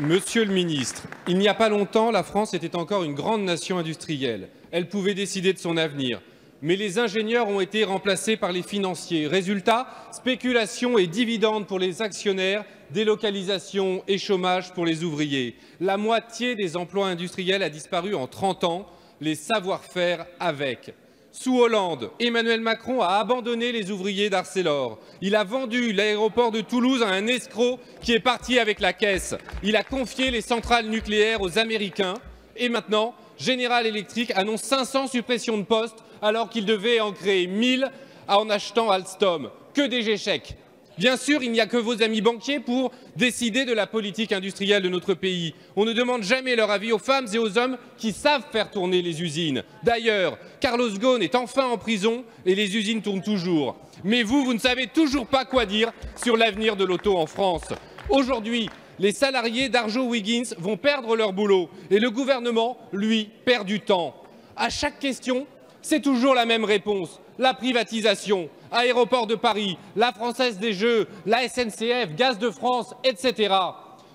Monsieur le ministre, il n'y a pas longtemps, la France était encore une grande nation industrielle. Elle pouvait décider de son avenir. Mais les ingénieurs ont été remplacés par les financiers. Résultat, spéculation et dividendes pour les actionnaires, délocalisation et chômage pour les ouvriers. La moitié des emplois industriels a disparu en 30 ans, les savoir-faire avec. Sous Hollande, Emmanuel Macron a abandonné les ouvriers d'Arcelor. Il a vendu l'aéroport de Toulouse à un escroc qui est parti avec la caisse. Il a confié les centrales nucléaires aux Américains. Et maintenant, General Electric annonce 500 suppressions de postes alors qu'il devait en créer 1000 en achetant Alstom. Que des échecs. Bien sûr, il n'y a que vos amis banquiers pour décider de la politique industrielle de notre pays. On ne demande jamais leur avis aux femmes et aux hommes qui savent faire tourner les usines. D'ailleurs, Carlos Ghosn est enfin en prison et les usines tournent toujours. Mais vous ne savez toujours pas quoi dire sur l'avenir de l'auto en France. Aujourd'hui, les salariés d'Arjowiggins vont perdre leur boulot et le gouvernement, lui, perd du temps. À chaque question, c'est toujours la même réponse. La privatisation, Aéroport de Paris, la Française des Jeux, la SNCF, Gaz de France, etc.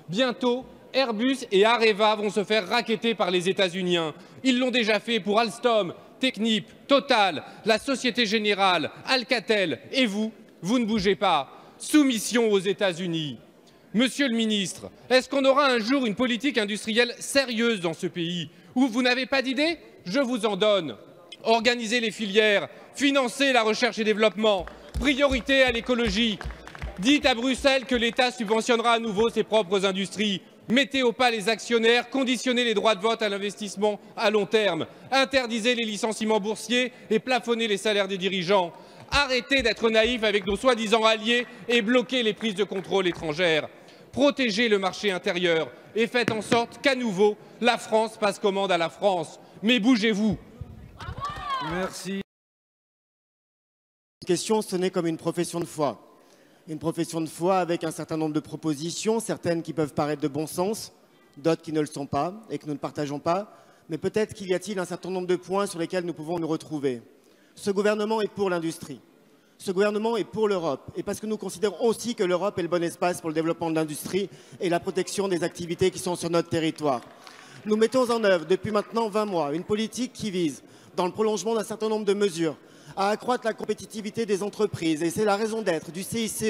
Bientôt, Airbus et Areva vont se faire racketter par les États-Unis. Ils l'ont déjà fait pour Alstom, Technip, Total, la Société Générale, Alcatel. Et vous ne bougez pas. Soumission aux États-Unis. Monsieur le ministre, est-ce qu'on aura un jour une politique industrielle sérieuse dans ce pays où vous n'avez pas d'idée? Je vous en donne. Organiser les filières, financer la recherche et développement, priorité à l'écologie. Dites à Bruxelles que l'État subventionnera à nouveau ses propres industries. Mettez au pas les actionnaires, conditionnez les droits de vote à l'investissement à long terme, interdisez les licenciements boursiers et plafonnez les salaires des dirigeants. Arrêtez d'être naïfs avec nos soi-disant alliés et bloquez les prises de contrôle étrangères. Protégez le marché intérieur et faites en sorte qu'à nouveau, la France passe commande à la France. Mais bougez-vous. Merci. La question, ce n'est comme une profession de foi. Une profession de foi avec un certain nombre de propositions, certaines qui peuvent paraître de bon sens, d'autres qui ne le sont pas et que nous ne partageons pas. Mais peut-être qu'il y a-t-il un certain nombre de points sur lesquels nous pouvons nous retrouver. Ce gouvernement est pour l'industrie. Ce gouvernement est pour l'Europe. Et parce que nous considérons aussi que l'Europe est le bon espace pour le développement de l'industrie et la protection des activités qui sont sur notre territoire. Nous mettons en œuvre depuis maintenant 20 mois une politique qui vise, dans le prolongement d'un certain nombre de mesures, à accroître la compétitivité des entreprises. Et c'est la raison d'être du CICE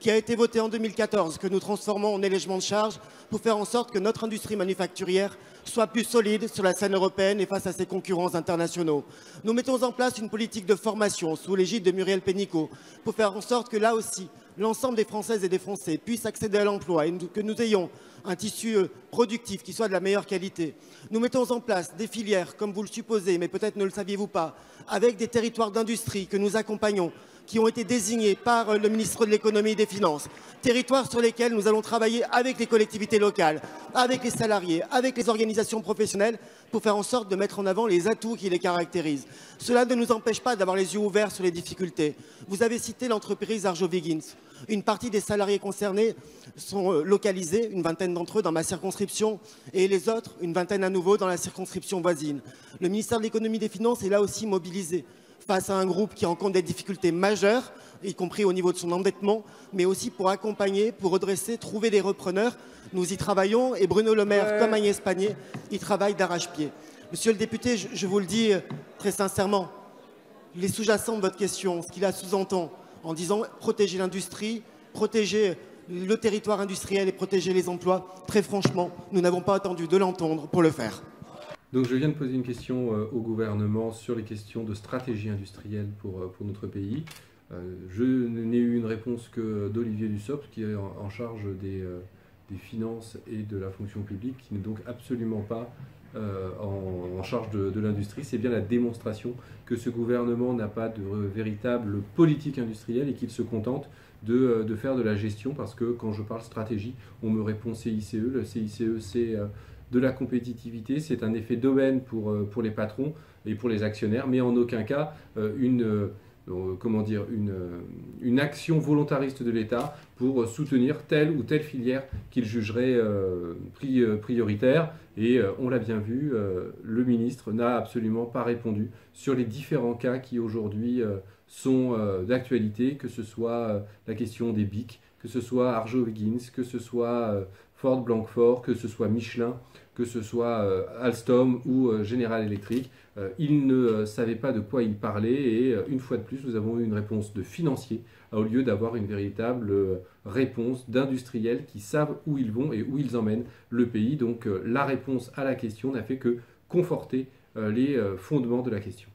qui a été voté en 2014, que nous transformons en allègement de charges pour faire en sorte que notre industrie manufacturière soit plus solide sur la scène européenne et face à ses concurrents internationaux. Nous mettons en place une politique de formation sous l'égide de Muriel Pénicaud pour faire en sorte que là aussi, l'ensemble des Françaises et des Français puissent accéder à l'emploi et que nous ayons un tissu productif qui soit de la meilleure qualité. Nous mettons en place des filières, comme vous le supposez, mais peut-être ne le saviez-vous pas, avec des territoires d'industrie que nous accompagnons, qui ont été désignés par le ministre de l'économie et des finances, territoires sur lesquels nous allons travailler avec les collectivités locales, avec les salariés, avec les organisations professionnelles, pour faire en sorte de mettre en avant les atouts qui les caractérisent. Cela ne nous empêche pas d'avoir les yeux ouverts sur les difficultés. Vous avez cité l'entreprise Arjowiggins. Une partie des salariés concernés sont localisés, une vingtaine d'entre eux dans ma circonscription, et les autres, une vingtaine à nouveau, dans la circonscription voisine. Le ministère de l'économie et des finances est là aussi mobilisé face à un groupe qui rencontre des difficultés majeures, y compris au niveau de son endettement, mais aussi pour accompagner, pour redresser, trouver des repreneurs. Nous y travaillons et Bruno Le Maire, comme Agnès Pannier, y travaille d'arrache-pied. Monsieur le député, je vous le dis très sincèrement, les sous-jacents de votre question, ce qu'il la sous-entend en disant protéger l'industrie, protéger le territoire industriel et protéger les emplois, très franchement, nous n'avons pas attendu de l'entendre pour le faire. Donc je viens de poser une question au gouvernement sur les questions de stratégie industrielle pour notre pays. Je n'ai eu une réponse que d'Olivier Dussopt, qui est en charge des finances et de la fonction publique, qui n'est donc absolument pas en charge de l'industrie. C'est bien la démonstration que ce gouvernement n'a pas de véritable politique industrielle et qu'il se contente de faire de la gestion, parce que quand je parle stratégie, on me répond CICE. Le CICE, c'est de la compétitivité, c'est un effet d'aubaine pour les patrons et pour les actionnaires, mais en aucun cas une action volontariste de l'État pour soutenir telle ou telle filière qu'il jugerait prioritaire. Et on l'a bien vu, le ministre n'a absolument pas répondu sur les différents cas qui aujourd'hui sont d'actualité, que ce soit la question des BIC, que ce soit Arjowiggins, que ce soit Ford Blanquefort, que ce soit Michelin, que ce soit Alstom ou General Electric. Ils ne savaient pas de quoi ils parlaient et une fois de plus, nous avons eu une réponse de financiers au lieu d'avoir une véritable réponse d'industriels qui savent où ils vont et où ils emmènent le pays. Donc la réponse à la question n'a fait que conforter les fondements de la question.